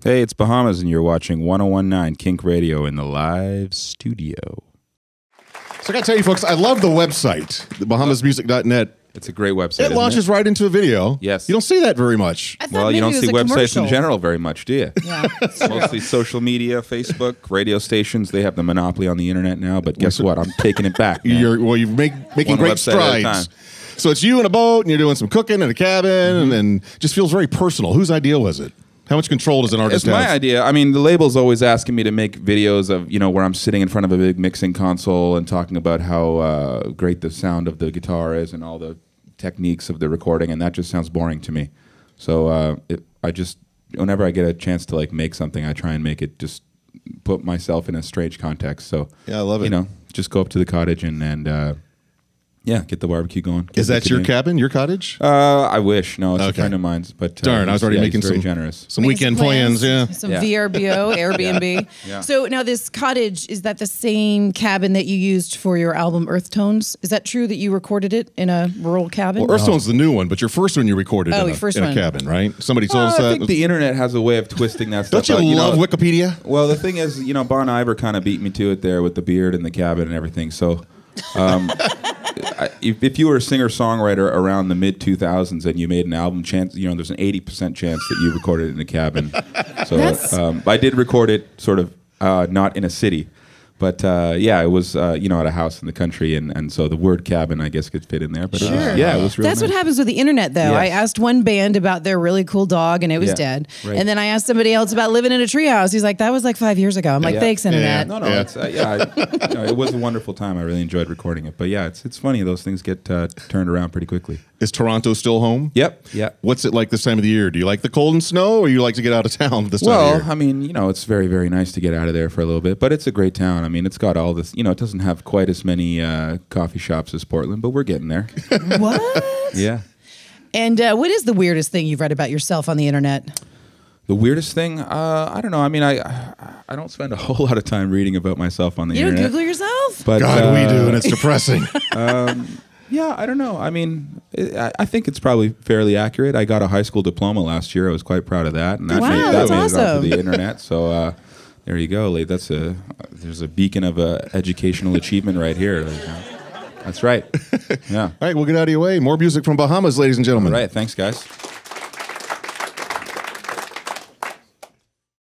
Hey, it's Bahamas, and you're watching 101.9 KINK Radio in the live studio. So I got to tell you, folks, I love the website, the bahamasmusic.net. It's a great website. It launches right into a video. Yes. You don't see that very much. Well, you don't see websites in general very much, do you? Yeah, mostly social media, Facebook, radio stations. They have the monopoly on the internet now, but guess what? I'm taking it back. You're making great strides. So it's you in a boat, and you're doing some cooking in a cabin, and just feels very personal. Whose idea was it? How much control does an artist have? It's my idea. I mean, the label's always asking me to make videos of, where I'm sitting in front of a big mixing console and talking about how great the sound of the guitar is and all the techniques of the recording, and that just sounds boring to me. So whenever I get a chance to make something, I try and make it just put myself in a strange context. So yeah, I love it. Just go up to the cottage and get the barbecue going. Is that your cabin, your cottage? I wish. No, it's a friend of mine's. But darn, I was already making some weekend plans. Yeah, some VRBO, Airbnb. Yeah. So now this cottage, is that the same cabin that you used for your album Earth Tones? Is that true that you recorded it in a rural cabin? Well, Earth Tones the new one, but your first one you recorded in a cabin, right? Somebody told us that. I think the internet has a way of twisting that stuff. Don't you love Wikipedia? Well, the thing is, Bon Iver kind of beat me to it there with the beard and the cabin and everything. So. If you were a singer-songwriter around the mid-2000s and you made an album, there's an 80% chance that you recorded it in a cabin. So I did record it sort of not in a city. But it was at a house in the country, and so the word cabin, I guess, could fit in there. But sure. It was really That's nice. what happens with the internet, though. Yes. I asked one band about their really cool dog, and it was dead. Right. And then I asked somebody else about living in a treehouse. He's like, that was like 5 years ago. I'm like, thanks, internet. No, it's, it was a wonderful time. I really enjoyed recording it. But yeah, it's funny. Those things get turned around pretty quickly. Is Toronto still home? Yep. Yeah. What's it like this time of the year? Do you like the cold and snow, or you like to get out of town this time of year? Well, I mean, it's very, very nice to get out of there for a little bit, but it's a great town. I mean, it's got all this, it doesn't have quite as many coffee shops as Portland, but we're getting there. What? Yeah. And what is the weirdest thing you've read about yourself on the internet? The weirdest thing? I don't know. I mean, I don't spend a whole lot of time reading about myself on the internet. You don't Google yourself? But, God, we do, and it's depressing. Yeah, I don't know. I mean, I think it's probably fairly accurate. I got a high school diploma last year. I was quite proud of that, and that made it onto the internet. So there you go. There's a beacon of educational achievement right here. That's right. Yeah. All right, we'll get out of your way. More music from Bahamas, ladies and gentlemen. All right. Thanks, guys.